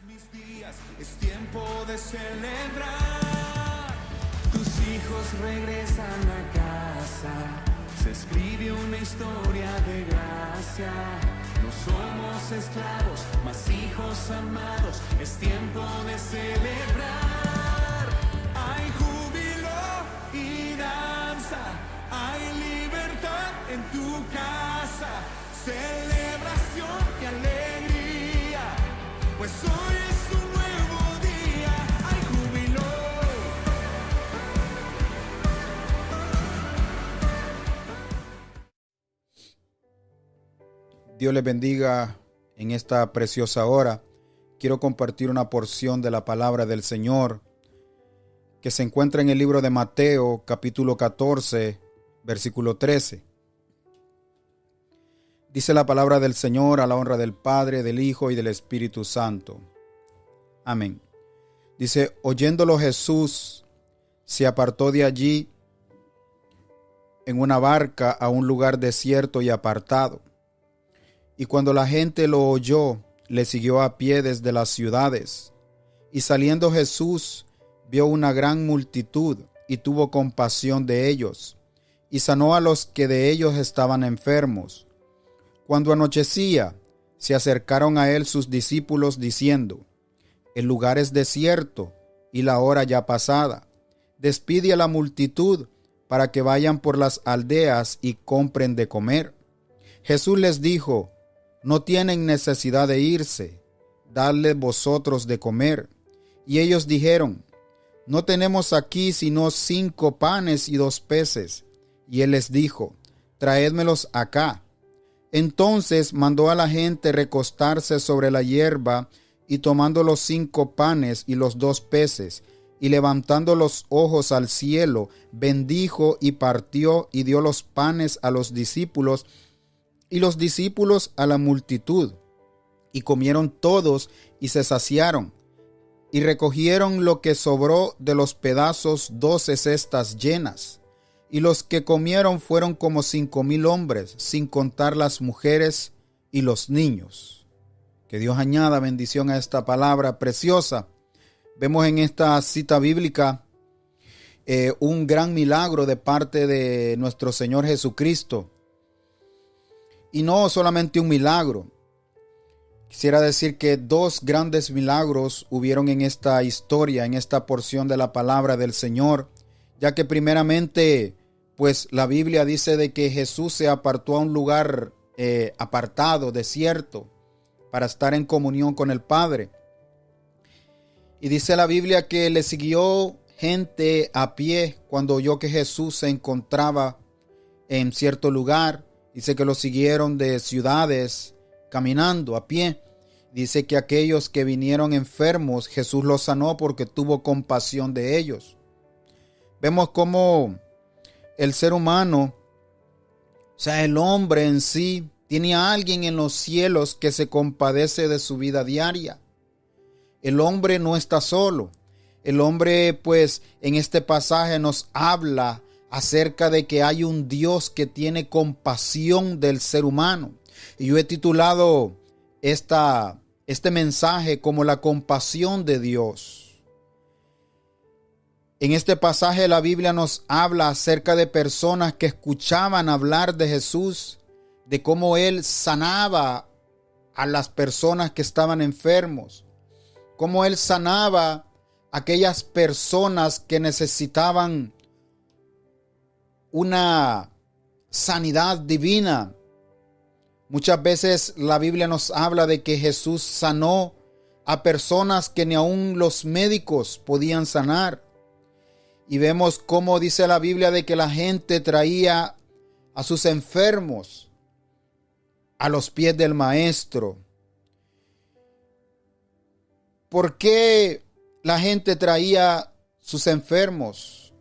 Mis días es tiempo de celebrar. Tus hijos regresan a casa. Se escribe una historia de gracia. No somos esclavos, mas hijos amados. Es tiempo de celebrar. Hay júbilo y danza. Hay libertad en tu casa. Celebración y alegría. Pues hoy es un nuevo día, hay júbilo. Dios les bendiga en esta preciosa hora. Quiero compartir una porción de la palabra del Señor que se encuentra en el libro de Mateo, capítulo 14, versículo 13. Dice la palabra del Señor a la honra del Padre, del Hijo y del Espíritu Santo. Amén. Dice, oyéndolo Jesús se apartó de allí en una barca a un lugar desierto y apartado. Y cuando la gente lo oyó, le siguió a pie desde las ciudades. Y saliendo Jesús vio una gran multitud y tuvo compasión de ellos, y sanó a los que de ellos estaban enfermos. Cuando anochecía, se acercaron a él sus discípulos diciendo, el lugar es desierto y la hora ya pasada. Despide a la multitud para que vayan por las aldeas y compren de comer. Jesús les dijo, no tienen necesidad de irse, dadle vosotros de comer. Y ellos dijeron, no tenemos aquí sino 5 panes y 2 peces. Y él les dijo, traédmelos acá. Entonces mandó a la gente recostarse sobre la hierba, y tomando los 5 panes y los 2 peces, y levantando los ojos al cielo, bendijo y partió y dio los panes a los discípulos, y los discípulos a la multitud. Y comieron todos y se saciaron, y recogieron lo que sobró de los pedazos 12 cestas llenas. Y los que comieron fueron como 5,000 hombres, sin contar las mujeres y los niños. Que Dios añada bendición a esta palabra preciosa. Vemos en esta cita bíblica un gran milagro de parte de nuestro Señor Jesucristo. Y no solamente un milagro. Quisiera decir que 2 grandes milagros hubieron en esta historia, en esta porción de la palabra del Señor, ya que primeramente, pues la Biblia dice de que Jesús se apartó a un lugar apartado, desierto, para estar en comunión con el Padre. Y dice la Biblia que le siguió gente a pie cuando oyó que Jesús se encontraba en cierto lugar. Dice que lo siguieron de ciudades caminando a pie. Dice que aquellos que vinieron enfermos, Jesús los sanó porque tuvo compasión de ellos. Vemos cómo el ser humano, o sea, el hombre en sí, tiene a alguien en los cielos que se compadece de su vida diaria. El hombre no está solo. El hombre, pues, en este pasaje nos habla acerca de que hay un Dios que tiene compasión del ser humano. Y yo he titulado este mensaje como la compasión de Dios. En este pasaje la Biblia nos habla acerca de personas que escuchaban hablar de Jesús, de cómo Él sanaba a las personas que estaban enfermos, cómo Él sanaba a aquellas personas que necesitaban una sanidad divina. Muchas veces la Biblia nos habla de que Jesús sanó a personas que ni aun los médicos podían sanar. Y vemos cómo dice la Biblia de que la gente traía a sus enfermos a los pies del Maestro. ¿Por qué la gente traía sus enfermos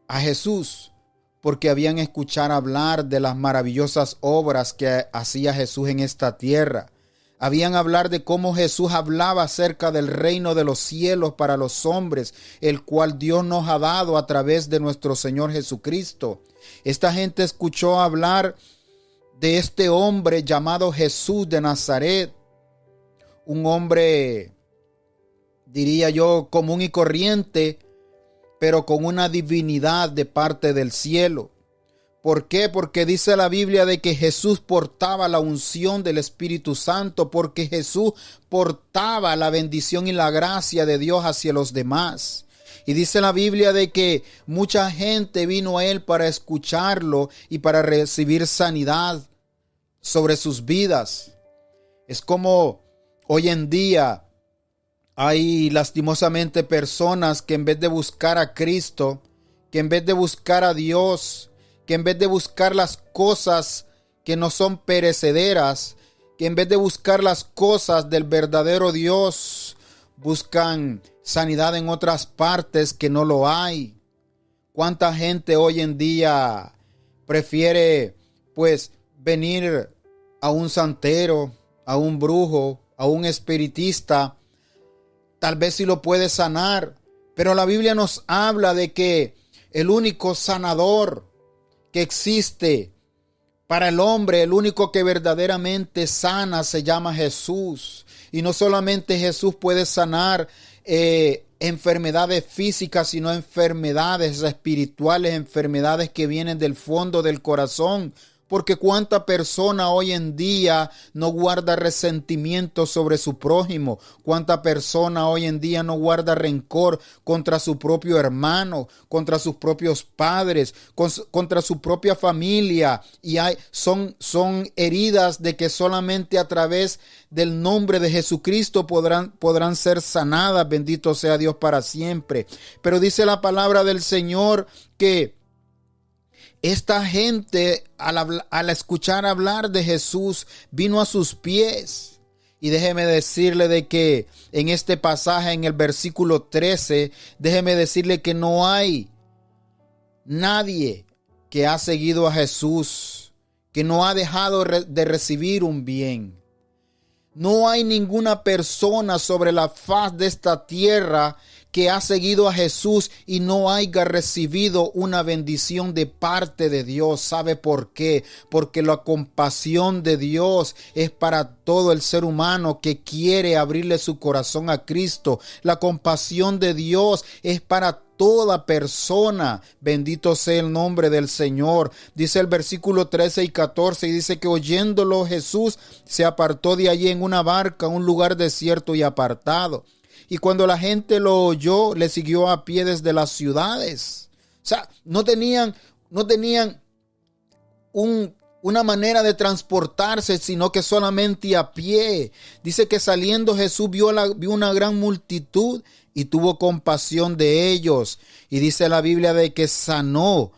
a Jesús? Porque habían escuchado hablar de las maravillosas obras que hacía Jesús en esta tierra. Habían hablar de cómo Jesús hablaba acerca del reino de los cielos para los hombres, el cual Dios nos ha dado a través de nuestro Señor Jesucristo. Esta gente escuchó hablar de este hombre llamado Jesús de Nazaret, un hombre diría yo, común y corriente, pero con una divinidad de parte del cielo. ¿Por qué? Porque dice la Biblia de que Jesús portaba la unción del Espíritu Santo, porque Jesús portaba la bendición y la gracia de Dios hacia los demás. Y dice la Biblia de que mucha gente vino a Él para escucharlo y para recibir sanidad sobre sus vidas. Es como hoy en día hay lastimosamente personas que en vez de buscar a Cristo, que en vez de buscar a Dios, que en vez de buscar las cosas que no son perecederas, que en vez de buscar las cosas del verdadero Dios, buscan sanidad en otras partes que no lo hay. ¿Cuánta gente hoy en día prefiere pues venir a un santero, a un brujo, a un espiritista? Tal vez sí lo puede sanar, pero la Biblia nos habla de que el único sanador que existe para el hombre, el único que verdaderamente sana, se llama Jesús. Y no solamente Jesús puede sanar enfermedades físicas, sino enfermedades espirituales, enfermedades que vienen del fondo del corazón. Porque cuánta persona hoy en día no guarda resentimiento sobre su prójimo. Cuánta persona hoy en día no guarda rencor contra su propio hermano, contra sus propios padres, contra su propia familia. Y son heridas de que solamente a través del nombre de Jesucristo podrán ser sanadas. Bendito sea Dios para siempre. Pero dice la palabra del Señor que esta gente, al escuchar hablar de Jesús, vino a sus pies. Y déjeme decirle de que en este pasaje, en el versículo 13, déjeme decirle que no hay nadie que ha seguido a Jesús, que no ha dejado de recibir un bien. No hay ninguna persona sobre la faz de esta tierra que ha seguido a Jesús y no haya recibido una bendición de parte de Dios. ¿Sabe por qué? Porque la compasión de Dios es para todo el ser humano que quiere abrirle su corazón a Cristo. La compasión de Dios es para toda persona. Bendito sea el nombre del Señor. Dice el versículo 13 y 14 y dice que oyéndolo Jesús se apartó de allí en una barca a un lugar desierto y apartado. Y cuando la gente lo oyó, le siguió a pie desde las ciudades. O sea, no tenían una manera de transportarse, sino que solamente a pie. Dice que saliendo Jesús vio una gran multitud y tuvo compasión de ellos. Y dice la Biblia de que sanó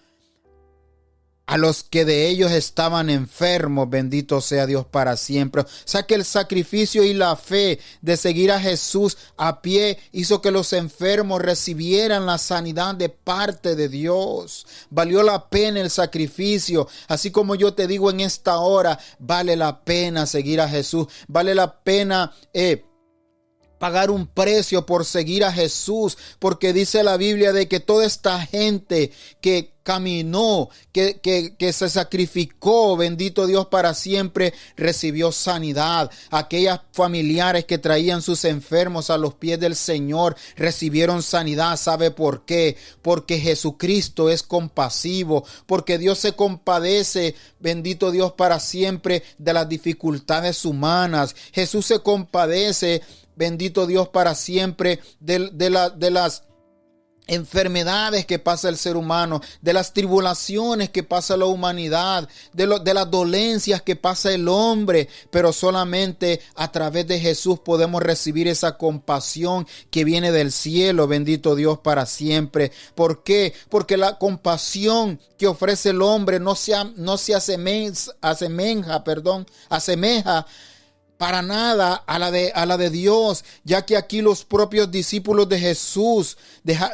a los que de ellos estaban enfermos. Bendito sea Dios para siempre. O sea que el sacrificio y la fe de seguir a Jesús a pie hizo que los enfermos recibieran la sanidad de parte de Dios. Valió la pena el sacrificio. Así como yo te digo en esta hora, vale la pena seguir a Jesús. Vale la pena pagar un precio por seguir a Jesús, porque dice la Biblia de que toda esta gente que caminó, que se sacrificó, bendito Dios para siempre, recibió sanidad. Aquellas familiares que traían sus enfermos a los pies del Señor recibieron sanidad. ¿Sabe por qué? Porque Jesucristo es compasivo, porque Dios se compadece, bendito Dios para siempre, de las dificultades humanas. Jesús se compadece, bendito Dios para siempre, de las enfermedades que pasa el ser humano, de las tribulaciones que pasa la humanidad, de las dolencias que pasa el hombre, pero solamente a través de Jesús podemos recibir esa compasión que viene del cielo, bendito Dios para siempre. ¿Por qué? Porque la compasión que ofrece el hombre no se asemeja para nada a la de Dios, ya que aquí los propios discípulos de Jesús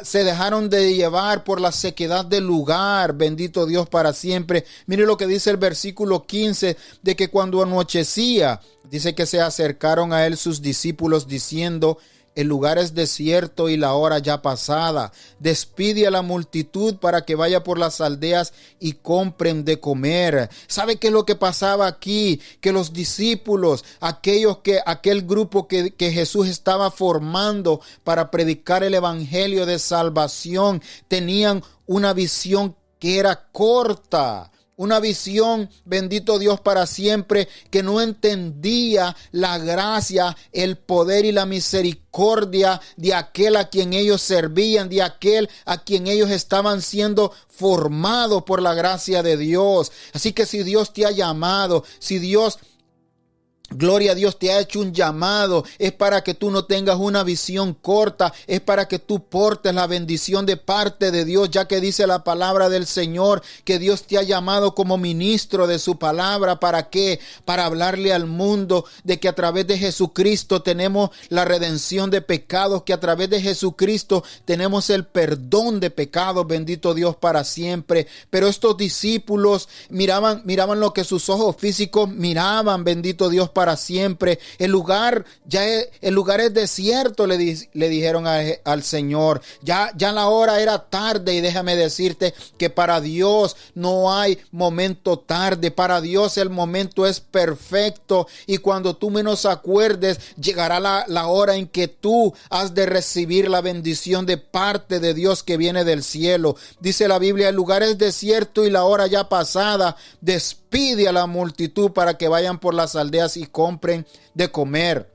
se dejaron de llevar por la sequedad del lugar. Bendito Dios para siempre. Mire lo que dice el versículo 15, de que cuando anochecía, dice que se acercaron a él sus discípulos diciendo: el lugar es desierto y la hora ya pasada. Despide a la multitud para que vaya por las aldeas y compren de comer. ¿Sabe qué es lo que pasaba aquí? Que los discípulos, aquel grupo que Jesús estaba formando para predicar el evangelio de salvación, tenían una visión que era corta. Una visión, bendito Dios para siempre, que no entendía la gracia, el poder y la misericordia de aquel a quien ellos servían, de aquel a quien ellos estaban siendo formados por la gracia de Dios. Así que si Dios te ha llamado, si Dios, gloria a Dios, te ha hecho un llamado, es para que tú no tengas una visión corta, es para que tú portes la bendición de parte de Dios, ya que dice la palabra del Señor que Dios te ha llamado como ministro de su palabra. ¿Para qué? Para hablarle al mundo de que a través de Jesucristo tenemos la redención de pecados, que a través de Jesucristo tenemos el perdón de pecados, bendito Dios para siempre. Pero estos discípulos miraban lo que sus ojos físicos miraban, bendito Dios para siempre. El lugar es desierto, le dijeron al Señor. Ya la hora era tarde, y déjame decirte que para Dios no hay momento tarde. Para Dios el momento es perfecto, y cuando tú menos acuerdes llegará la hora en que tú has de recibir la bendición de parte de Dios que viene del cielo. Dice la Biblia, el lugar es desierto y la hora ya pasada. Despide a la multitud para que vayan por las aldeas y compren de comer.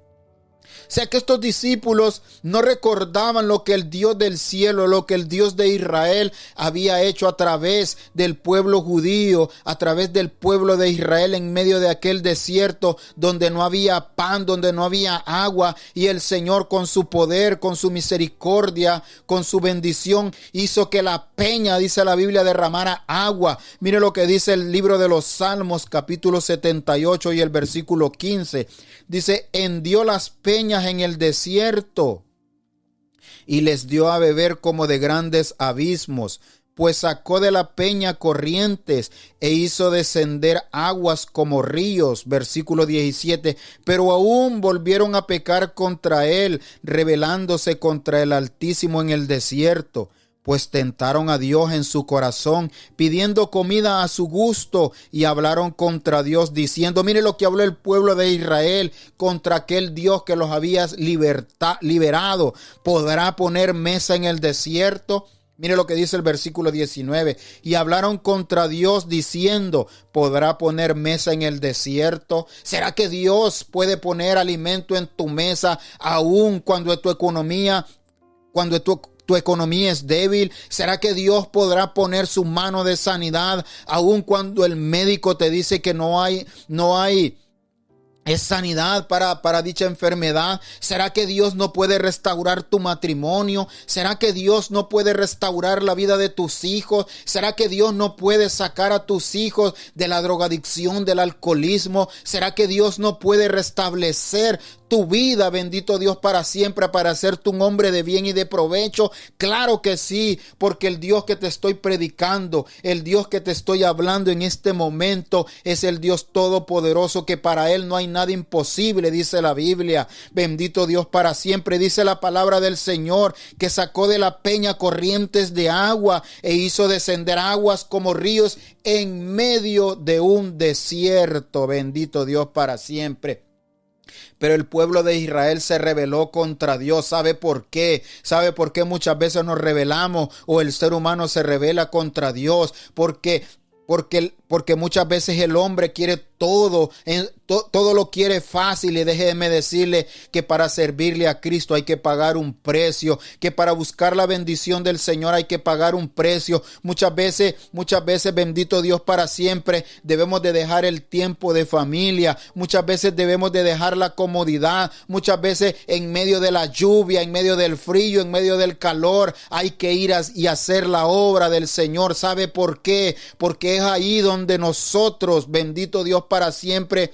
O sea que estos discípulos no recordaban lo que el Dios del cielo, lo que el Dios de Israel había hecho a través del pueblo judío, a través del pueblo de Israel en medio de aquel desierto donde no había pan, donde no había agua, y el Señor con su poder, con su misericordia, con su bendición hizo que la peña, dice la Biblia, derramara agua. Mire lo que dice el libro de los Salmos, capítulo 78 y el versículo 15. Dice, hendió las peñas en el desierto y les dio a beber como de grandes abismos, pues sacó de la peña corrientes e hizo descender aguas como ríos. Versículo 17. Pero aún volvieron a pecar contra él, rebelándose contra el Altísimo en el desierto. Pues tentaron a Dios en su corazón, pidiendo comida a su gusto, y hablaron contra Dios diciendo, mire lo que habló el pueblo de Israel contra aquel Dios que los había liberado. ¿Podrá poner mesa en el desierto? Mire lo que dice el versículo 19. Y hablaron contra Dios diciendo, ¿podrá poner mesa en el desierto? ¿Será que Dios puede poner alimento en tu mesa aún cuando tu economía es débil? ¿Será que Dios podrá poner su mano de sanidad aun cuando el médico te dice que no hay es sanidad para dicha enfermedad? ¿Será que Dios no puede restaurar tu matrimonio? ¿Será que Dios no puede restaurar la vida de tus hijos? ¿Será que Dios no puede sacar a tus hijos de la drogadicción, del alcoholismo? ¿Será que Dios no puede restablecer tu vida, bendito Dios para siempre, para hacerte un hombre de bien y de provecho? Claro que sí, porque el Dios que te estoy predicando, el Dios que te estoy hablando en este momento, es el Dios todopoderoso, que para Él no hay nada imposible, dice la Biblia. Bendito Dios para siempre. Dice la palabra del Señor que sacó de la peña corrientes de agua e hizo descender aguas como ríos en medio de un desierto. Bendito Dios para siempre. Pero el pueblo de Israel se rebeló contra Dios. ¿Sabe por qué? ¿Sabe por qué muchas veces nos rebelamos, o el ser humano se rebela contra Dios? Porque muchas veces el hombre quiere todo lo quiere fácil, y déjeme decirle que para servirle a Cristo hay que pagar un precio, que para buscar la bendición del Señor hay que pagar un precio. Muchas veces, bendito Dios para siempre, debemos de dejar el tiempo de familia, muchas veces debemos de dejar la comodidad, muchas veces en medio de la lluvia, en medio del frío, en medio del calor, hay que ir y hacer la obra del Señor. ¿Sabe por qué? Porque es ahí donde nosotros, bendito Dios para siempre,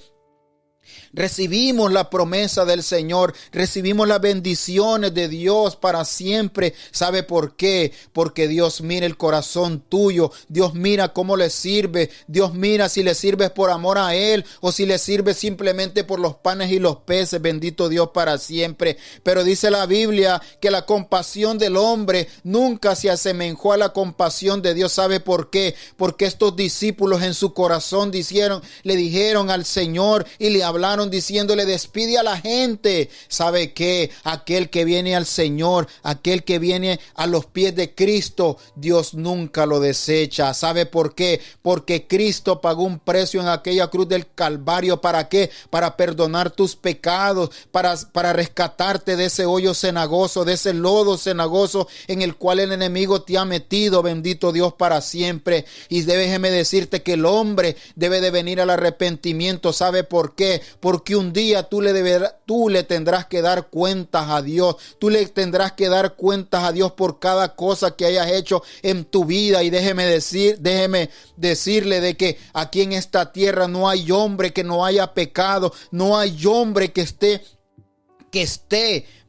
Recibimos la promesa del Señor, recibimos las bendiciones de Dios para siempre. ¿Sabe por qué? Porque Dios mira el corazón tuyo, Dios mira cómo le sirve, Dios mira si le sirves por amor a Él o si le sirves simplemente por los panes y los peces. Bendito Dios para siempre. Pero dice la Biblia que la compasión del hombre nunca se asemejó a la compasión de Dios. ¿Sabe por qué? Porque estos discípulos en su corazón le dijeron al Señor y le hablaron diciéndole: despide a la gente. ¿Sabe qué? Aquel que viene al Señor, aquel que viene a los pies de Cristo, Dios nunca lo desecha. ¿Sabe por qué? Porque Cristo pagó un precio en aquella cruz del Calvario. ¿Para qué? Para perdonar tus pecados, para rescatarte de ese hoyo cenagoso, de ese lodo cenagoso en el cual el enemigo te ha metido. Bendito Dios para siempre. Y déjeme decirte que el hombre debe de venir al arrepentimiento. ¿Sabe por qué? Porque un día tú le tendrás que dar cuentas a Dios. Tú le tendrás que dar cuentas a Dios por cada cosa que hayas hecho en tu vida. Y déjeme decirle de que aquí en esta tierra no hay hombre que no haya pecado. No hay hombre que esté,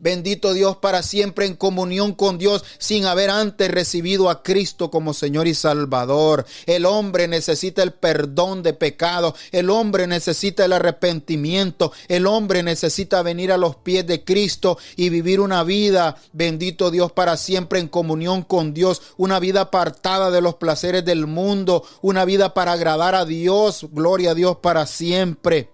bendito Dios, para siempre en comunión con Dios sin haber antes recibido a Cristo como Señor y Salvador. El hombre necesita el perdón de pecado. El hombre necesita el arrepentimiento. El hombre necesita venir a los pies de Cristo y vivir una vida, bendito Dios, para siempre en comunión con Dios. Una vida apartada de los placeres del mundo. Una vida para agradar a Dios. Gloria a Dios para siempre.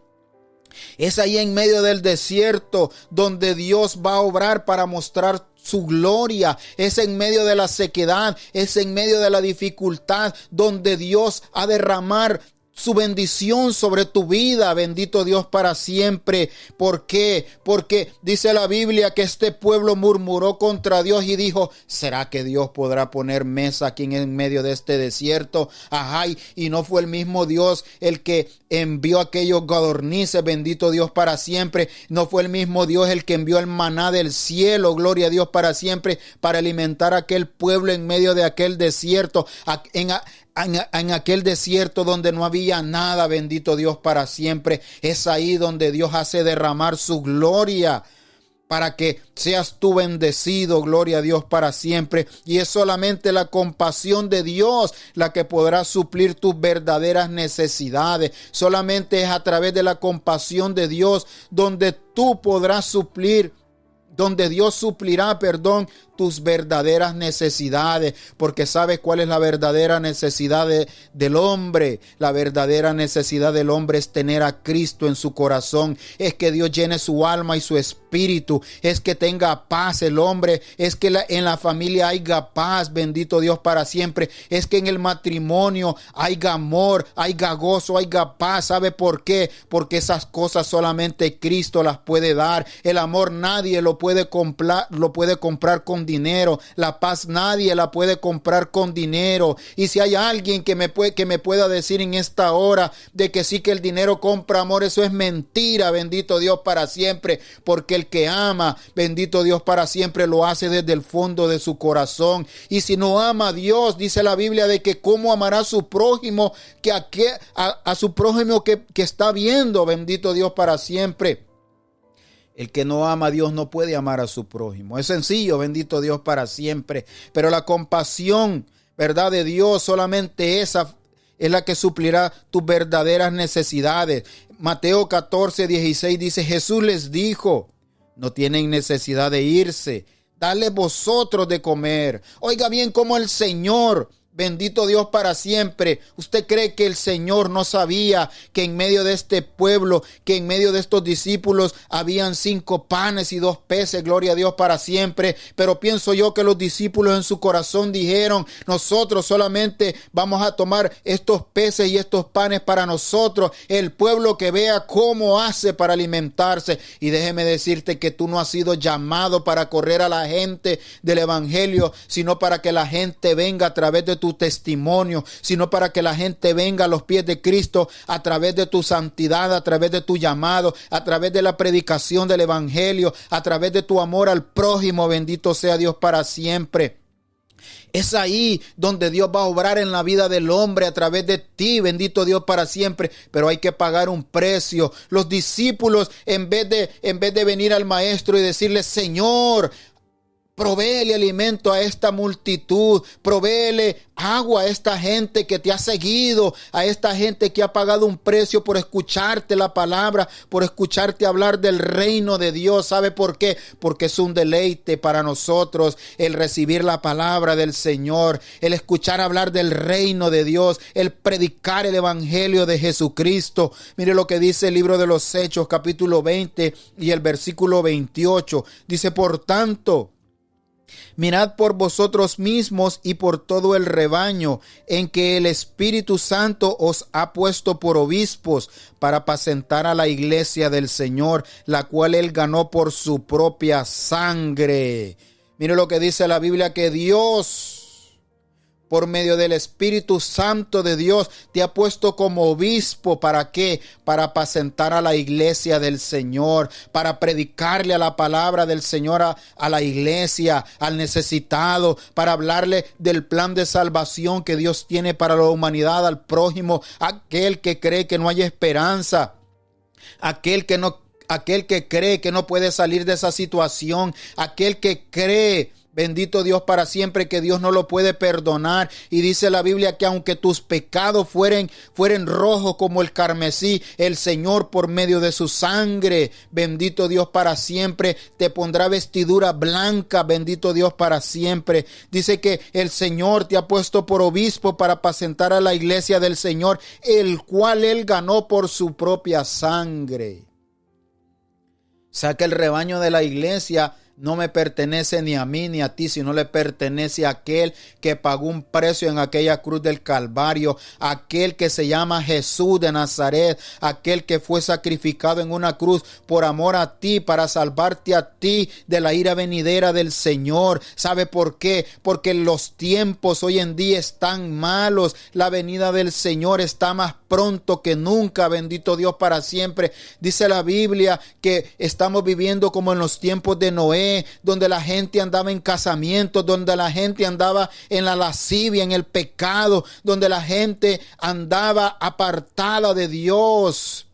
Es ahí en medio del desierto donde Dios va a obrar para mostrar su gloria. Es en medio de la sequedad, es en medio de la dificultad donde Dios ha de derramar su bendición sobre tu vida. Bendito Dios para siempre. ¿Por qué? Porque dice la Biblia que este pueblo murmuró contra Dios y dijo: ¿será que Dios podrá poner mesa aquí en medio de este desierto? Ajá, y no fue el mismo Dios el que envió aquellos codornices. Bendito Dios para siempre. No fue el mismo Dios el que envió el maná del cielo, gloria a Dios para siempre, para alimentar a aquel pueblo en medio de aquel desierto. En aquel desierto donde no había nada, bendito Dios para siempre. Es ahí donde Dios hace derramar su gloria para que seas tú bendecido, gloria a Dios para siempre. Y es solamente la compasión de Dios la que podrá suplir tus verdaderas necesidades. Solamente es a través de la compasión de Dios donde tú podrás suplir, donde Dios suplirá, tus verdaderas necesidades, porque sabes cuál es la verdadera necesidad del hombre. La verdadera necesidad del hombre es tener a Cristo en su corazón, es que Dios llene su alma y su espíritu, es que tenga paz el hombre, es que en la familia haya paz, bendito Dios para siempre, es que en el matrimonio haya amor, haya gozo, haya paz. ¿Sabe por qué? Porque esas cosas solamente Cristo las puede dar. El amor nadie lo puede comprar con dinero. La paz nadie la puede comprar con dinero. Y si hay alguien que me pueda decir en esta hora de que sí, que el dinero compra amor, eso es mentira, bendito Dios para siempre. Porque el que ama, bendito Dios para siempre, lo hace desde el fondo de su corazón. Y si no ama a Dios, dice la Biblia de que cómo amará a su prójimo, a su prójimo que está viendo, bendito Dios para siempre. El que no ama a Dios no puede amar a su prójimo. Es sencillo, bendito Dios para siempre. Pero la compasión, ¿verdad?, de Dios, solamente esa es la que suplirá tus verdaderas necesidades. Mateo 14:16 dice: Jesús les dijo: no tienen necesidad de irse, dale vosotros de comer. Oiga bien cómo el Señor, bendito Dios para siempre, ¿usted cree que el Señor no sabía que en medio de este pueblo, que en medio de estos discípulos habían 5 panes y 2 peces, gloria a Dios para siempre? Pero pienso yo que los discípulos en su corazón dijeron: nosotros solamente vamos a tomar estos peces y estos panes para nosotros, el pueblo que vea cómo hace para alimentarse. Y déjeme decirte que tú no has sido llamado para correr a la gente del evangelio, sino para que la gente venga a través de tu testimonio, sino para que la gente venga a los pies de Cristo a través de tu santidad, a través de tu llamado, a través de la predicación del evangelio, a través de tu amor al prójimo. Bendito sea Dios para siempre. Es ahí donde Dios va a obrar en la vida del hombre a través de ti, bendito Dios para siempre. Pero hay que pagar un precio. Los discípulos, en vez de venir al maestro y decirle: Señor, provéele alimento a esta multitud, provéele agua a esta gente que te ha seguido, a esta gente que ha pagado un precio por escucharte la palabra, por escucharte hablar del reino de Dios. ¿Sabe por qué? Porque es un deleite para nosotros el recibir la palabra del Señor, el escuchar hablar del reino de Dios, el predicar el evangelio de Jesucristo. Mire lo que dice el libro de los Hechos, capítulo 20 y el versículo 28. Dice: por tanto, mirad por vosotros mismos y por todo el rebaño en que el Espíritu Santo os ha puesto por obispos para apacentar a la iglesia del Señor, la cual él ganó por su propia sangre. Mire lo que dice la Biblia, que Dios, por medio del Espíritu Santo de Dios, te ha puesto como obispo. ¿Para qué? Para apacentar a la iglesia del Señor, para predicarle a la palabra del Señor a la iglesia, al necesitado, para hablarle del plan de salvación que Dios tiene para la humanidad, al prójimo, aquel que cree que no hay esperanza, aquel que cree que no puede salir de esa situación, aquel que cree, bendito Dios para siempre, que Dios no lo puede perdonar. Y dice la Biblia que aunque tus pecados fueren rojos como el carmesí, el Señor por medio de su sangre, bendito Dios para siempre, te pondrá vestidura blanca, bendito Dios para siempre. Dice que el Señor te ha puesto por obispo para apacentar a la iglesia del Señor, el cual él ganó por su propia sangre. O sea que el rebaño de la iglesia no me pertenece ni a mí ni a ti, sino le pertenece a aquel que pagó un precio en aquella cruz del Calvario, aquel que se llama Jesús de Nazaret, aquel que fue sacrificado en una cruz por amor a ti, para salvarte a ti de la ira venidera del Señor. ¿Sabe por qué? Porque los tiempos hoy en día están malos, la venida del Señor está más pronto que nunca, bendito Dios para siempre. Dice la Biblia que estamos viviendo como en los tiempos de Noé, donde la gente andaba en casamientos, donde la gente andaba en la lascivia, en el pecado, donde la gente andaba apartada de Dios.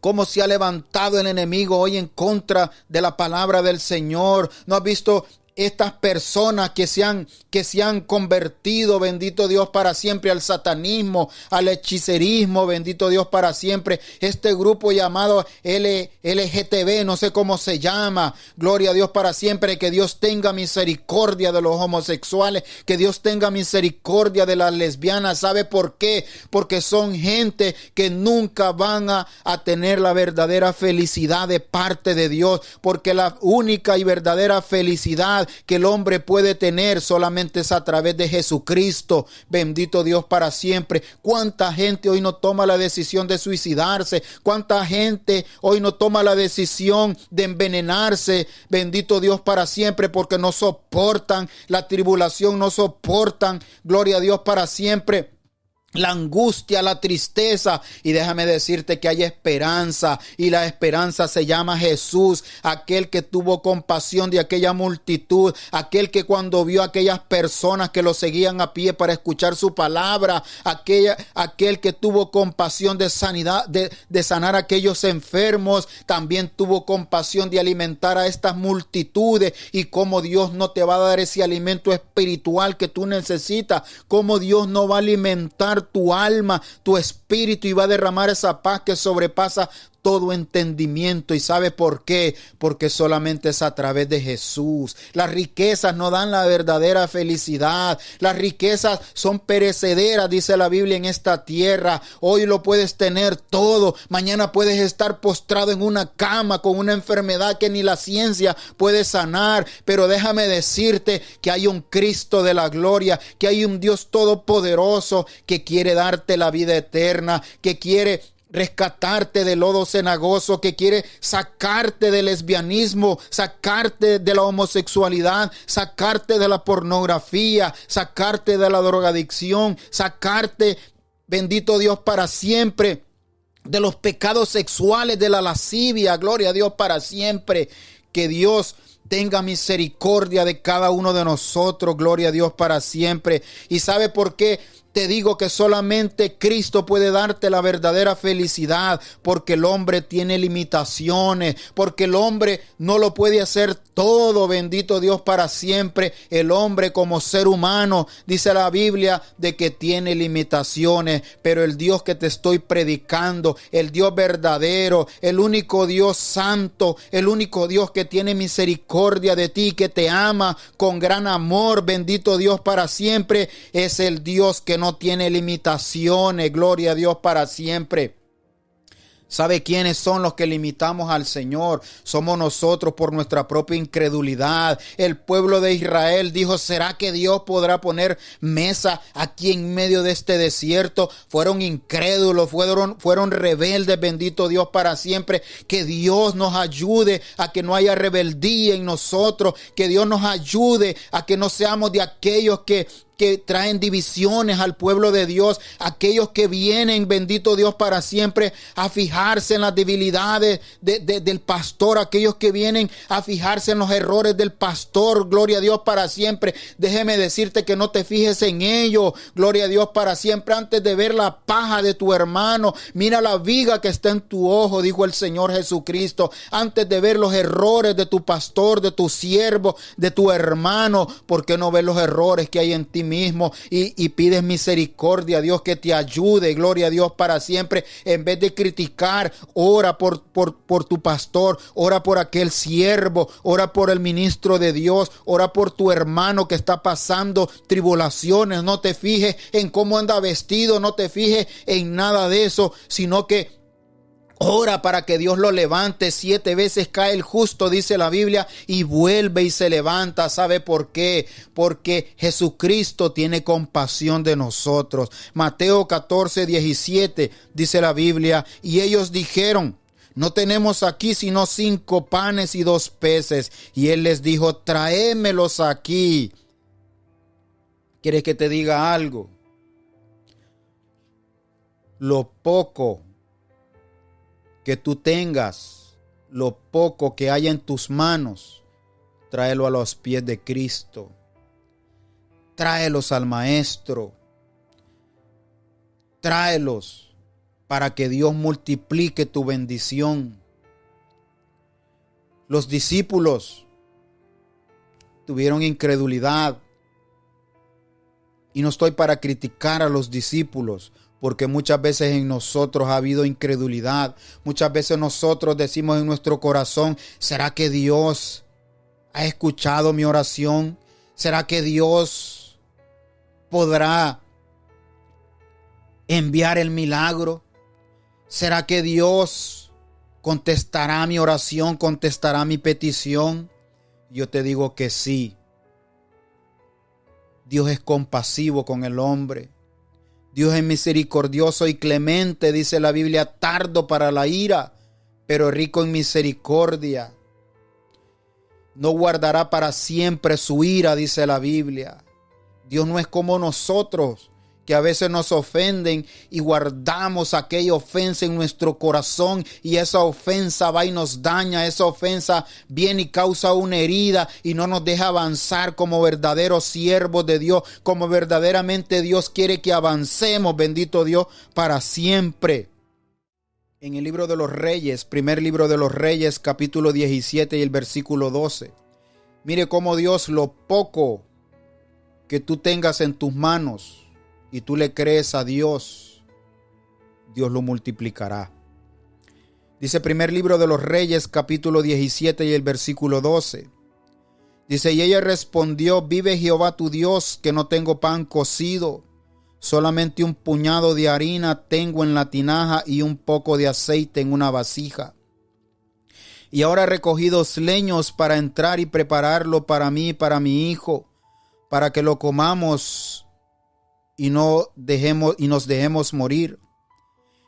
Cómo se ha levantado el enemigo hoy en contra de la palabra del Señor. ¿No has visto estas personas que se han convertido, bendito Dios para siempre, al satanismo, al hechicerismo, bendito Dios para siempre? Este grupo llamado LGTB, no sé cómo se llama, gloria a Dios para siempre. Que Dios tenga misericordia de los homosexuales, que Dios tenga misericordia de las lesbianas. ¿Sabe por qué? Porque son gente que nunca van a tener la verdadera felicidad de parte de Dios, porque la única y verdadera felicidad que el hombre puede tener solamente es a través de Jesucristo, bendito Dios para siempre. ¿Cuánta gente hoy no toma la decisión de suicidarse? ¿Cuánta gente hoy no toma la decisión de envenenarse? Bendito Dios para siempre, porque no soportan la tribulación, no soportan, gloria a Dios para siempre, la angustia, la tristeza. Y déjame decirte que hay esperanza, y la esperanza se llama Jesús, aquel que tuvo compasión de aquella multitud, aquel que cuando vio a aquellas personas que lo seguían a pie para escuchar su palabra, aquel que tuvo compasión de sanidad, de sanar a aquellos enfermos, también tuvo compasión de alimentar a estas multitudes. Y cómo Dios no te va a dar ese alimento espiritual que tú necesitas, cómo Dios no va a alimentar tu alma, tu espíritu, y va a derramar esa paz que sobrepasa todo entendimiento. ¿Y sabe por qué? Porque solamente es a través de Jesús. Las riquezas no dan la verdadera felicidad. Las riquezas son perecederas, dice la Biblia, en esta tierra. Hoy lo puedes tener todo, mañana puedes estar postrado en una cama con una enfermedad que ni la ciencia puede sanar. Pero déjame decirte que hay un Cristo de la gloria, que hay un Dios todopoderoso que quiere darte la vida eterna, que quiere rescatarte del lodo cenagoso, que quiere sacarte del lesbianismo, sacarte de la homosexualidad, sacarte de la pornografía, sacarte de la drogadicción, sacarte, bendito Dios para siempre, de los pecados sexuales, de la lascivia, gloria a Dios para siempre. Que Dios tenga misericordia de cada uno de nosotros, gloria a Dios para siempre. ¿Y sabe por qué? Te digo que solamente Cristo puede darte la verdadera felicidad, porque el hombre tiene limitaciones, porque el hombre no lo puede hacer todo, bendito Dios para siempre. El hombre como ser humano, dice la Biblia, de que tiene limitaciones, pero el Dios que te estoy predicando, el Dios verdadero, el único Dios santo, el único Dios que tiene misericordia de ti, que te ama con gran amor, bendito Dios para siempre, es el Dios que no tiene limitaciones, gloria a Dios para siempre. ¿Sabe quiénes son los que limitamos al Señor? Somos nosotros por nuestra propia incredulidad. El pueblo de Israel dijo, ¿será que Dios podrá poner mesa aquí en medio de este desierto? Fueron incrédulos, fueron rebeldes, bendito Dios para siempre. Que Dios nos ayude a que no haya rebeldía en nosotros. Que Dios nos ayude a que no seamos de aquellos que traen divisiones al pueblo de Dios, aquellos que vienen, bendito Dios para siempre, a fijarse en las debilidades del pastor, aquellos que vienen a fijarse en los errores del pastor, gloria a Dios para siempre. Déjeme decirte que no te fijes en ello, gloria a Dios para siempre. Antes de ver la paja de tu hermano, mira la viga que está en tu ojo, dijo el Señor Jesucristo. Antes de ver los errores de tu pastor, de tu siervo, de tu hermano, ¿por qué no ves los errores que hay en ti mismo y pides misericordia a Dios que te ayude, gloria a Dios para siempre? En vez de criticar, ora por tu pastor, ora por aquel siervo, ora por el ministro de Dios, ora por tu hermano que está pasando tribulaciones. No te fijes en cómo anda vestido, no te fijes en nada de eso, sino que ora para que Dios lo levante. 7 veces cae el justo, dice la Biblia, y vuelve y se levanta. ¿Sabe por qué? Porque Jesucristo tiene compasión de nosotros. Mateo 14:17 dice la Biblia, y ellos dijeron, no tenemos aquí sino 5 panes y 2 peces. Y él les dijo, tráemelos aquí. ¿Quieres que te diga algo? Lo poco que tú tengas, lo poco que haya en tus manos, tráelo a los pies de Cristo. Tráelos al Maestro. Tráelos para que Dios multiplique tu bendición. Los discípulos tuvieron incredulidad. Y no estoy para criticar a los discípulos, porque muchas veces en nosotros ha habido incredulidad. Muchas veces nosotros decimos en nuestro corazón, ¿será que Dios ha escuchado mi oración? ¿Será que Dios podrá enviar el milagro? ¿Será que Dios contestará mi oración, contestará mi petición? Yo te digo que sí. Dios es compasivo con el hombre. Dios es misericordioso y clemente, dice la Biblia, tardo para la ira, pero rico en misericordia. No guardará para siempre su ira, dice la Biblia. Dios no es como nosotros, que a veces nos ofenden y guardamos aquella ofensa en nuestro corazón, y esa ofensa va y nos daña, esa ofensa viene y causa una herida y no nos deja avanzar como verdaderos siervos de Dios, como verdaderamente Dios quiere que avancemos, bendito Dios, para siempre. En el libro de los Reyes, primer libro de los Reyes, capítulo 17 y el versículo 12. Mire cómo Dios, lo poco que tú tengas en tus manos, y tú le crees a Dios, Dios lo multiplicará. Dice primer libro de los Reyes, capítulo 17 y el versículo 12. Dice, y ella respondió, vive Jehová tu Dios, que no tengo pan cocido, solamente un puñado de harina tengo en la tinaja y un poco de aceite en una vasija. Y ahora he recogido leños para entrar y prepararlo para mí y para mi hijo, para que lo comamos y nos dejemos morir.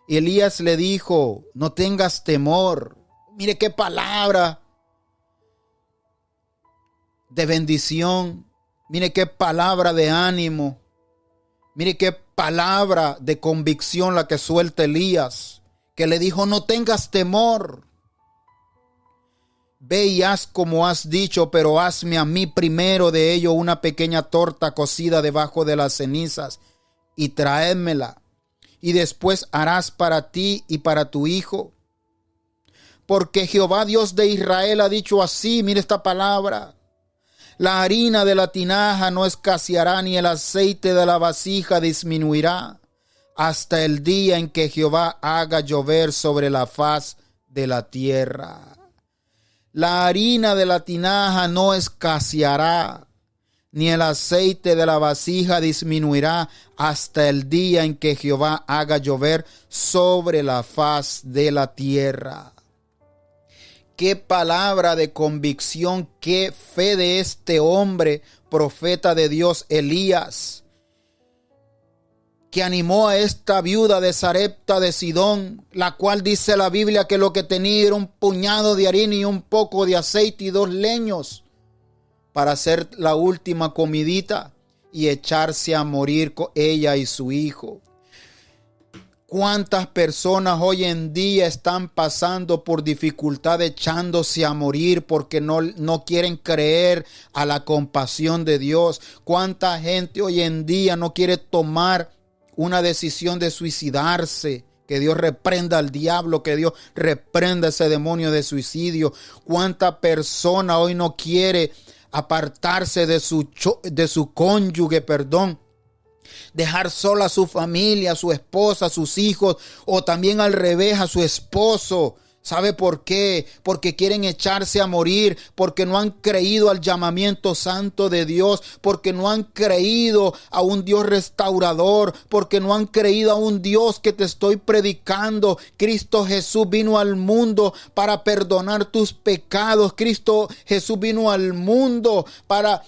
Y Elías le dijo, no tengas temor. Mire qué palabra de bendición. Mire qué palabra de ánimo. Mire qué palabra de convicción la que suelta Elías, que le dijo, no tengas temor. Ve y haz como has dicho, pero hazme a mí primero de ello una pequeña torta cocida debajo de las cenizas y traédmela. Y después harás para ti y para tu hijo. Porque Jehová Dios de Israel ha dicho así, mire esta palabra: la harina de la tinaja no escaseará, ni el aceite de la vasija disminuirá, hasta el día en que Jehová haga llover sobre la faz de la tierra. La harina de la tinaja no escaseará, ni el aceite de la vasija disminuirá, hasta el día en que Jehová haga llover sobre la faz de la tierra. Qué palabra de convicción, qué fe de este hombre, profeta de Dios, Elías, que animó a esta viuda de Sarepta de Sidón, la cual dice la Biblia que lo que tenía era un puñado de harina y un poco de aceite y 2 leños para hacer la última comidita y echarse a morir con ella y su hijo. ¿Cuántas personas hoy en día están pasando por dificultad echándose a morir porque no quieren creer a la compasión de Dios? ¿Cuánta gente hoy en día no quiere tomar una decisión de suicidarse? Que Dios reprenda al diablo, que Dios reprenda ese demonio de suicidio. ¿Cuánta persona hoy no quiere apartarse de su cónyuge, dejar sola a su familia, a su esposa, a sus hijos, o también al revés, a su esposo? ¿Sabe por qué? Porque quieren echarse a morir, porque no han creído al llamamiento santo de Dios, porque no han creído a un Dios restaurador, porque no han creído a un Dios que te estoy predicando. Cristo Jesús vino al mundo para perdonar tus pecados. Cristo Jesús vino al mundo para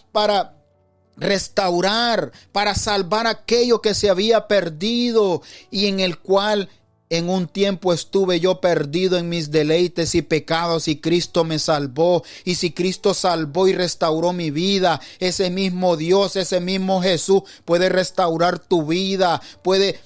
restaurar, para salvar aquello que se había perdido y en el cual en un tiempo estuve yo perdido en mis deleites y pecados y Cristo me salvó. Y si Cristo salvó y restauró mi vida, ese mismo Dios, ese mismo Jesús puede restaurar tu vida, puede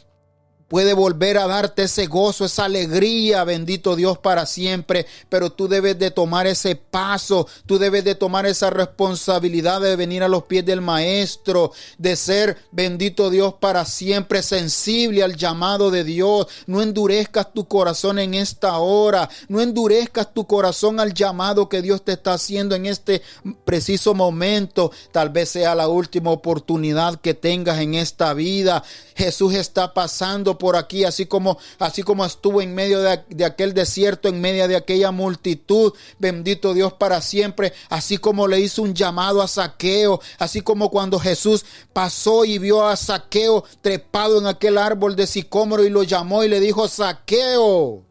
volver a darte ese gozo, esa alegría, bendito Dios, para siempre. Pero tú debes de tomar ese paso, tú debes de tomar esa responsabilidad de venir a los pies del Maestro, de ser, bendito Dios, para siempre sensible al llamado de Dios. No endurezcas tu corazón en esta hora, no endurezcas tu corazón al llamado que Dios te está haciendo en este preciso momento. Tal vez sea la última oportunidad que tengas en esta vida. Jesús está pasando por aquí, así como estuvo en medio de aquel desierto, en medio de aquella multitud, bendito Dios, para siempre, así como le hizo un llamado a Zaqueo, así como cuando Jesús pasó y vio a Zaqueo trepado en aquel árbol de sicómoro y lo llamó y le dijo: Zaqueo,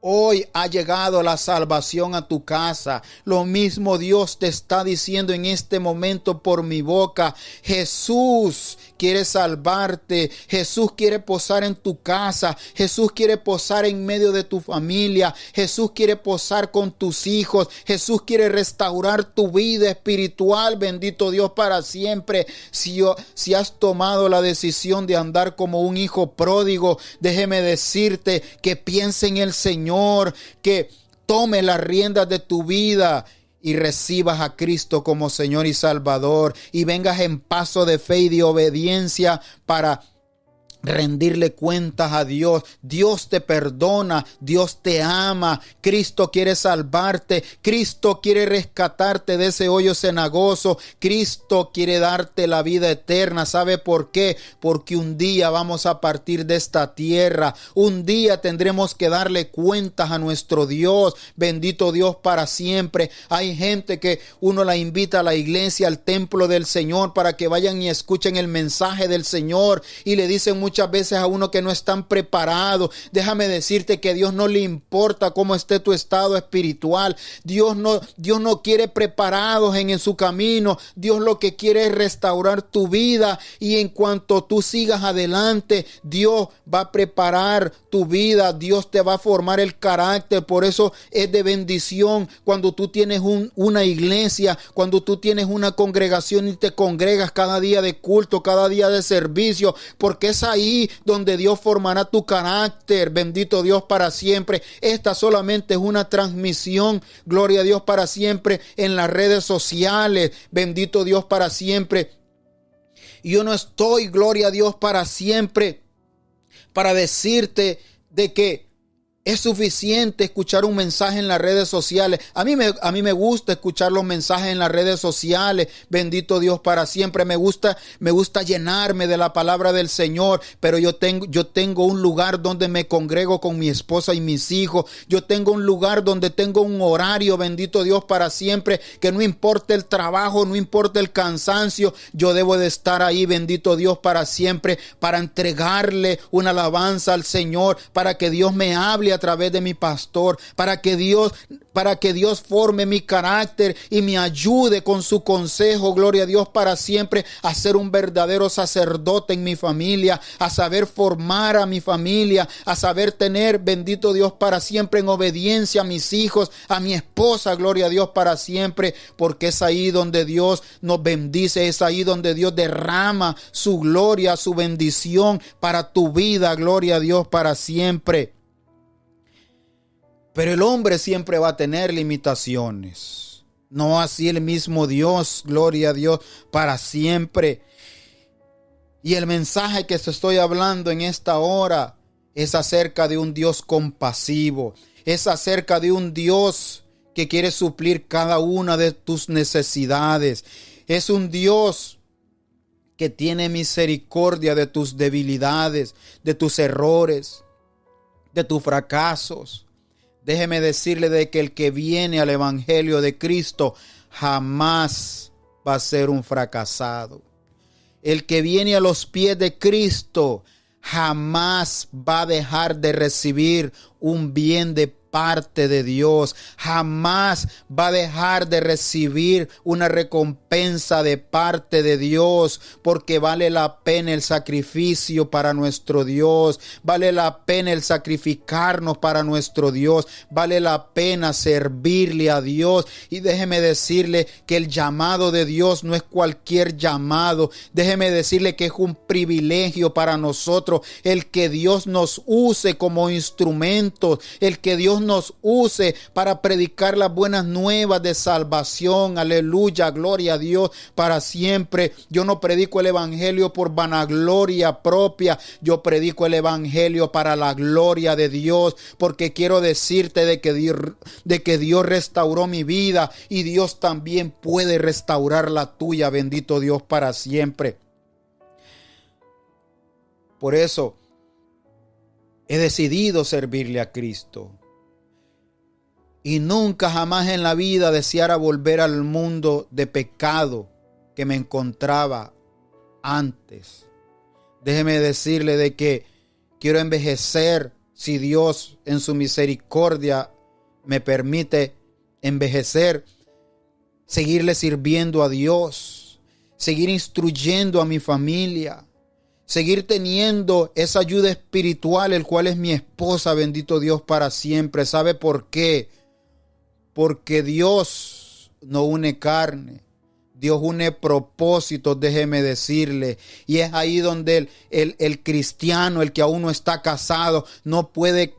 hoy ha llegado la salvación a tu casa. Lo mismo Dios te está diciendo en este momento por mi boca. Jesús quiere salvarte. Jesús quiere posar en tu casa. Jesús quiere posar en medio de tu familia. Jesús quiere posar con tus hijos. Jesús quiere restaurar tu vida espiritual, bendito Dios, para siempre. Si has tomado la decisión de andar como un hijo pródigo, déjeme decirte que piense en el Señor, que tome las riendas de tu vida y recibas a Cristo como Señor y Salvador y vengas en paso de fe y de obediencia para rendirle cuentas a Dios. Dios te perdona, Dios te ama, Cristo quiere salvarte, Cristo quiere rescatarte de ese hoyo cenagoso, Cristo quiere darte la vida eterna. ¿Sabe por qué? Porque un día vamos a partir de esta tierra, un día tendremos que darle cuentas a nuestro Dios, bendito Dios, para siempre. Hay gente que uno la invita a la iglesia, al templo del Señor, para que vayan y escuchen el mensaje del Señor, y le dicen muchas veces a uno que no están preparados. Déjame decirte que a Dios no le importa cómo esté tu estado espiritual. Dios no quiere preparados en su camino. Dios lo que quiere es restaurar tu vida, y en cuanto tú sigas adelante, Dios va a preparar tu vida. Dios te va a formar el carácter. Por eso es de bendición cuando tú tienes una iglesia, cuando tú tienes una congregación y te congregas cada día de culto, cada día de servicio, porque es ahí ahí donde Dios formará tu carácter. Bendito Dios para siempre. Esta solamente es una transmisión, gloria a Dios para siempre, en las redes sociales. Bendito Dios para siempre. Yo no estoy, gloria a Dios para siempre, para decirte de que es suficiente escuchar un mensaje en las redes sociales. A mí me gusta escuchar los mensajes en las redes sociales. Bendito Dios para siempre. Me gusta llenarme de la palabra del Señor. Pero yo tengo un lugar donde me congrego con mi esposa y mis hijos. Yo tengo un lugar donde tengo un horario, bendito Dios para siempre, que no importa el trabajo, no importa el cansancio, yo debo de estar ahí, bendito Dios para siempre, para entregarle una alabanza al Señor, para que Dios me hable a través de mi pastor, para que Dios forme mi carácter y me ayude con su consejo, gloria a Dios para siempre, a ser un verdadero sacerdote en mi familia, a saber formar a mi familia, a saber tener, bendito Dios para siempre, en obediencia a mis hijos, a mi esposa, gloria a Dios para siempre, porque es ahí donde Dios nos bendice, es ahí donde Dios derrama su gloria, su bendición para tu vida, gloria a Dios para siempre. Pero el hombre siempre va a tener limitaciones. No así el mismo Dios, gloria a Dios, para siempre. Y el mensaje que te estoy hablando en esta hora es acerca de un Dios compasivo. Es acerca de un Dios que quiere suplir cada una de tus necesidades. Es un Dios que tiene misericordia de tus debilidades, de tus errores, de tus fracasos. Déjeme decirle de que el que viene al evangelio de Cristo jamás va a ser un fracasado. El que viene a los pies de Cristo jamás va a dejar de recibir un bien de parte de Dios. Jamás va a dejar de recibir una recompensa de parte de Dios, porque vale la pena el sacrificio para nuestro Dios. Vale la pena el sacrificarnos para nuestro Dios. Vale la pena servirle a Dios. Y déjeme decirle que el llamado de Dios no es cualquier llamado. Déjeme decirle que es un privilegio para nosotros el que Dios nos use como instrumentos, el que Dios nos use para predicar las buenas nuevas de salvación. Aleluya, gloria a Dios para siempre. Yo no predico el evangelio por vanagloria propia. Yo predico el evangelio para la gloria de Dios, porque quiero decirte de que Dios restauró mi vida y Dios también puede restaurar la tuya. Bendito Dios para siempre. Por eso he decidido servirle a Cristo. Y nunca jamás en la vida deseara volver al mundo de pecado que me encontraba antes. Déjeme decirle de que quiero envejecer, si Dios en su misericordia me permite envejecer, seguirle sirviendo a Dios, seguir instruyendo a mi familia, seguir teniendo esa ayuda espiritual, el cual es mi esposa, bendito Dios para siempre. ¿Sabe por qué? Porque Dios no une carne, Dios une propósitos, déjeme decirle. Y es ahí donde el cristiano, el que aún no está casado, no puede,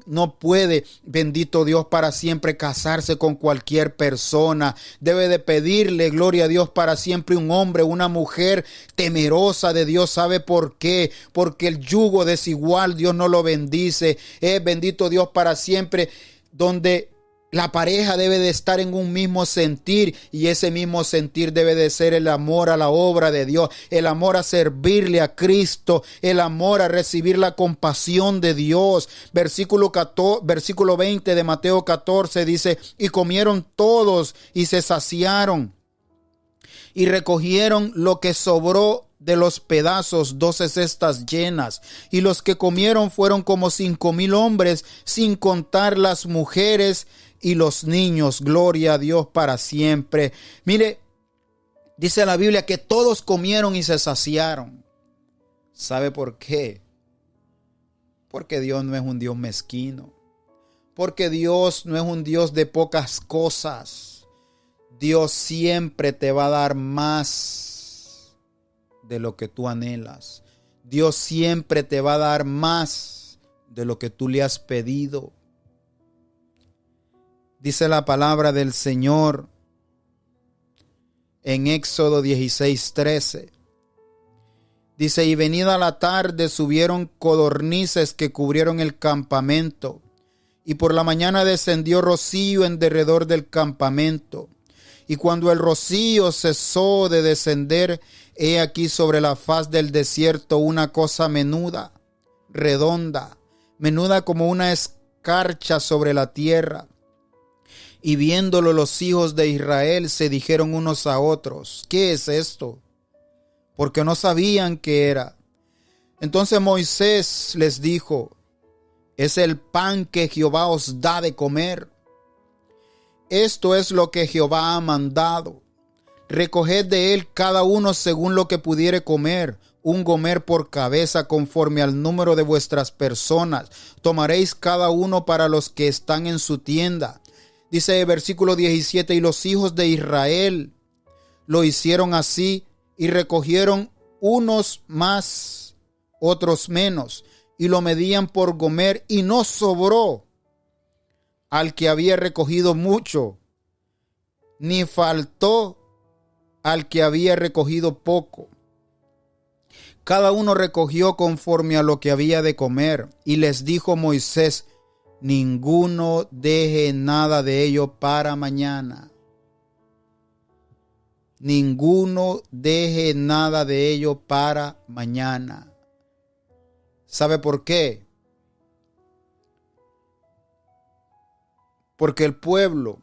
bendito Dios para siempre, casarse con cualquier persona. Debe de pedirle, gloria a Dios para siempre, un hombre, una mujer temerosa de Dios. ¿Sabe por qué? Porque el yugo desigual Dios no lo bendice. Es bendito Dios para siempre, donde la pareja debe de estar en un mismo sentir, y ese mismo sentir debe de ser el amor a la obra de Dios, el amor a servirle a Cristo, el amor a recibir la compasión de Dios. Versículo 20 de Mateo 14 dice: y comieron todos y se saciaron y recogieron lo que sobró de los pedazos, 12 cestas llenas. Y los que comieron fueron como 5,000 hombres, sin contar las mujeres y los niños. Gloria a Dios para siempre. Mire, dice la Biblia que todos comieron y se saciaron. ¿Sabe por qué? Porque Dios no es un Dios mezquino. Porque Dios no es un Dios de pocas cosas. Dios siempre te va a dar más de lo que tú anhelas. Dios siempre te va a dar más de lo que tú le has pedido. Dice la palabra del Señor en Éxodo 16:13. Dice, y venida la tarde subieron codornices que cubrieron el campamento, y por la mañana descendió rocío en derredor del campamento. Y cuando el rocío cesó de descender, he aquí sobre la faz del desierto una cosa menuda, redonda, menuda como una escarcha sobre la tierra. Y viéndolo los hijos de Israel se dijeron unos a otros, ¿qué es esto? Porque no sabían qué era. Entonces Moisés les dijo, es el pan que Jehová os da de comer. Esto es lo que Jehová ha mandado. Recoged de él cada uno según lo que pudiere comer, un gomer por cabeza conforme al número de vuestras personas. Tomaréis cada uno para los que están en su tienda. Dice el versículo 17, y los hijos de Israel lo hicieron así, y recogieron unos más, otros menos, y lo medían por gomer, y no sobró al que había recogido mucho, ni faltó al que había recogido poco. Cada uno recogió conforme a lo que había de comer, y les dijo Moisés, ninguno deje nada de ello para mañana. Ninguno deje nada de ello para mañana. ¿Sabe por qué? Porque el pueblo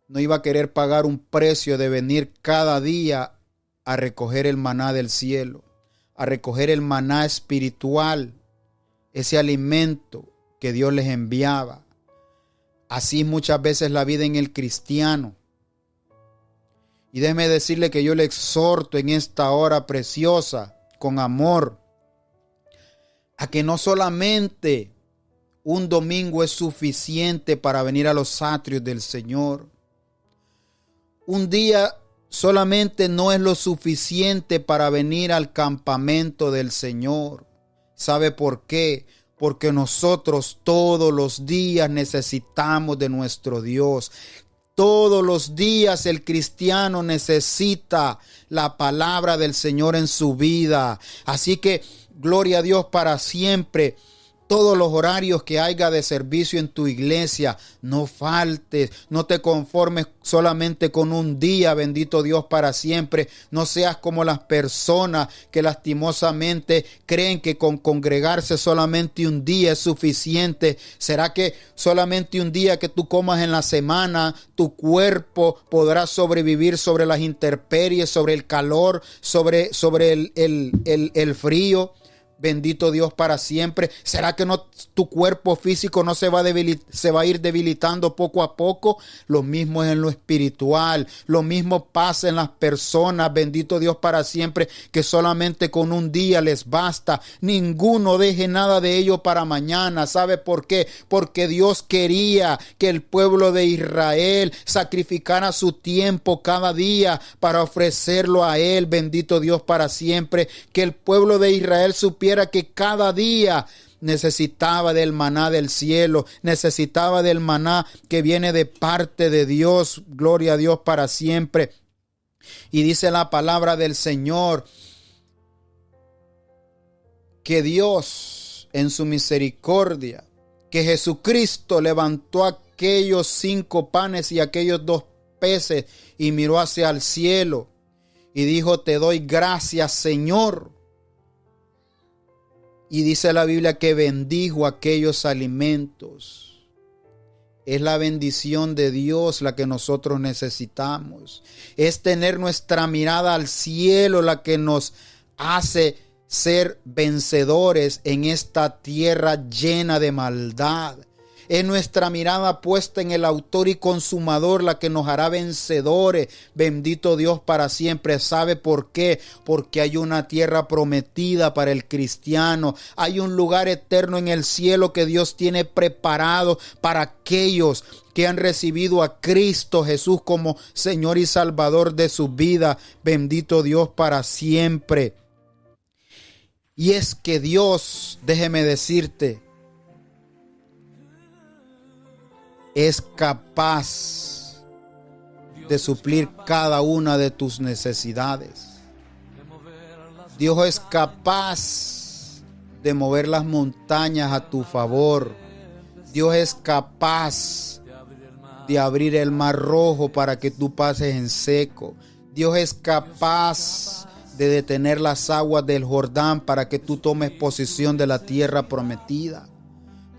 no iba a querer pagar un precio de venir cada día a recoger el maná del cielo, a recoger el maná espiritual, ese alimento que Dios les enviaba. Así muchas veces la vida en el cristiano. Y déjeme decirle que yo le exhorto en esta hora preciosa, con amor, a que no solamente un domingo es suficiente para venir a los atrios del Señor. Un día solamente no es lo suficiente para venir al campamento del Señor. ¿Sabe por qué? Porque nosotros todos los días necesitamos de nuestro Dios. Todos los días el cristiano necesita la palabra del Señor en su vida. Así que gloria a Dios para siempre. Todos los horarios que haya de servicio en tu iglesia, no faltes, no te conformes solamente con un día, bendito Dios para siempre. No seas como las personas que lastimosamente creen que con congregarse solamente un día es suficiente. ¿Será que solamente un día que tú comas en la semana, tu cuerpo podrá sobrevivir sobre las intemperies, sobre el calor, sobre el frío? Bendito Dios para siempre. ¿Será que no, tu cuerpo físico no se va a ir debilitando poco a poco? Lo mismo es en lo espiritual. Lo mismo pasa en las personas. Bendito Dios para siempre, que solamente con un día les basta. Ninguno deje nada de ello para mañana. ¿Sabe por qué? Porque Dios quería que el pueblo de Israel sacrificara su tiempo cada día para ofrecerlo a Él. Bendito Dios para siempre. Que el pueblo de Israel supiera que cada día necesitaba del maná del cielo, necesitaba del maná que viene de parte de Dios. Gloria a Dios para siempre. Y dice la palabra del Señor que Dios en su misericordia, que Jesucristo levantó aquellos 5 panes y aquellos 2 peces y miró hacia el cielo y dijo, te doy gracias, Señor. Y dice la Biblia que bendijo aquellos alimentos. Es la bendición de Dios la que nosotros necesitamos. Es tener nuestra mirada al cielo la que nos hace ser vencedores en esta tierra llena de maldad. Es nuestra mirada puesta en el autor y consumador la que nos hará vencedores. Bendito Dios para siempre. ¿Sabe por qué? Porque hay una tierra prometida para el cristiano. Hay un lugar eterno en el cielo que Dios tiene preparado para aquellos que han recibido a Cristo Jesús como Señor y Salvador de su vida. Bendito Dios para siempre. Y es que Dios, déjeme decirte, es capaz de suplir cada una de tus necesidades. Dios es capaz de mover las montañas a tu favor. Dios es capaz de abrir el mar rojo para que tú pases en seco. Dios es capaz de detener las aguas del Jordán para que tú tomes posesión de la tierra prometida.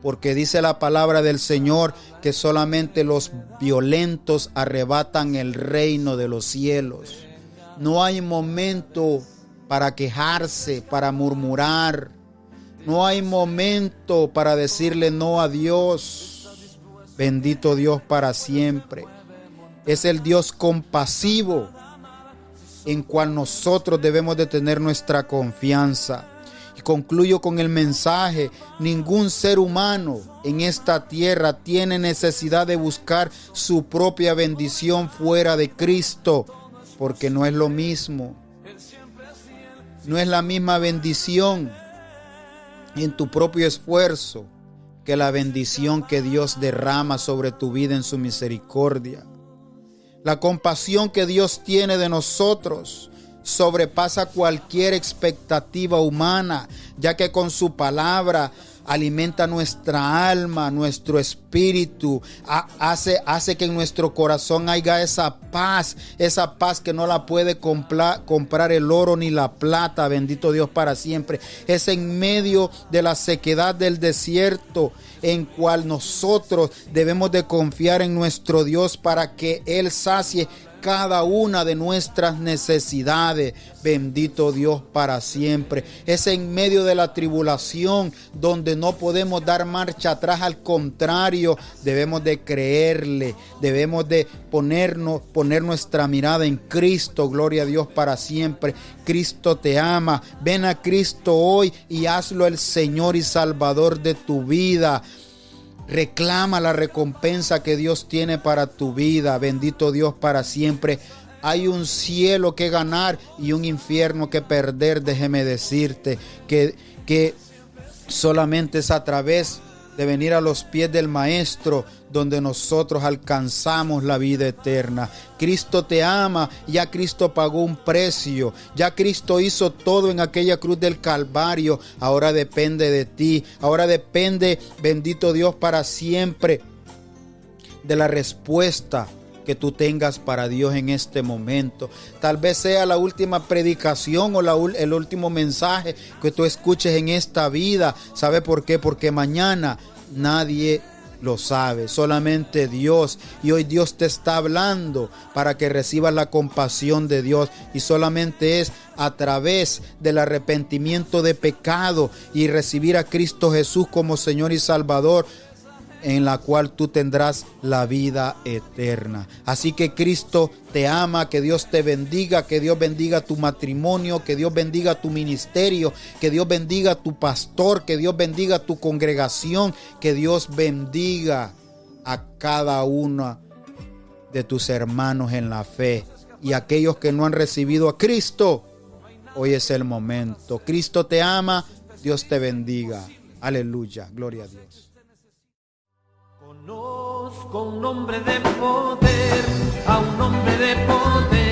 Porque dice la palabra del Señor que solamente los violentos arrebatan el reino de los cielos. No hay momento para quejarse, para murmurar. No hay momento para decirle no a Dios. Bendito Dios para siempre. Es el Dios compasivo en cual nosotros debemos de tener nuestra confianza. Y concluyo con el mensaje: ningún ser humano en esta tierra tiene necesidad de buscar su propia bendición fuera de Cristo, porque no es lo mismo. No es la misma bendición en tu propio esfuerzo que la bendición que Dios derrama sobre tu vida en su misericordia. La compasión que Dios tiene de nosotros sobrepasa cualquier expectativa humana, ya que con su palabra alimenta nuestra alma, nuestro espíritu, hace que en nuestro corazón haya esa paz que no la puede comprar el oro ni la plata, bendito Dios para siempre. Es en medio de la sequedad del desierto en cual nosotros debemos de confiar en nuestro Dios para que Él sacie cada una de nuestras necesidades. Bendito Dios para siempre. Es en medio de la tribulación donde no podemos dar marcha atrás. Al contrario, debemos de creerle. Debemos de poner nuestra mirada en Cristo. Gloria a Dios para siempre. Cristo te ama. Ven a Cristo hoy y hazlo el Señor y Salvador de tu vida. Reclama la recompensa que Dios tiene para tu vida. Bendito Dios para siempre. Hay un cielo que ganar y un infierno que perder. Déjeme decirte que solamente es a través de venir a los pies del Maestro donde nosotros alcanzamos la vida eterna. Cristo te ama, ya Cristo pagó un precio, ya Cristo hizo todo en aquella cruz del Calvario. Ahora depende de ti, ahora depende, bendito Dios para siempre, de la respuesta que tú tengas para Dios en este momento. Tal vez sea la última predicación o el último mensaje que tú escuches en esta vida. ¿Sabe por qué? Porque mañana nadie lo sabe, solamente Dios. Y hoy Dios te está hablando para que recibas la compasión de Dios. Y solamente es a través del arrepentimiento de pecado y recibir a Cristo Jesús como Señor y Salvador, en la cual tú tendrás la vida eterna. Así que Cristo te ama, que Dios te bendiga, que Dios bendiga tu matrimonio, que Dios bendiga tu ministerio, que Dios bendiga tu pastor, que Dios bendiga tu congregación, que Dios bendiga a cada uno de tus hermanos en la fe. Y aquellos que no han recibido a Cristo, hoy es el momento. Cristo te ama, Dios te bendiga. Aleluya, gloria a Dios. Conozco un hombre de poder, a un hombre de poder.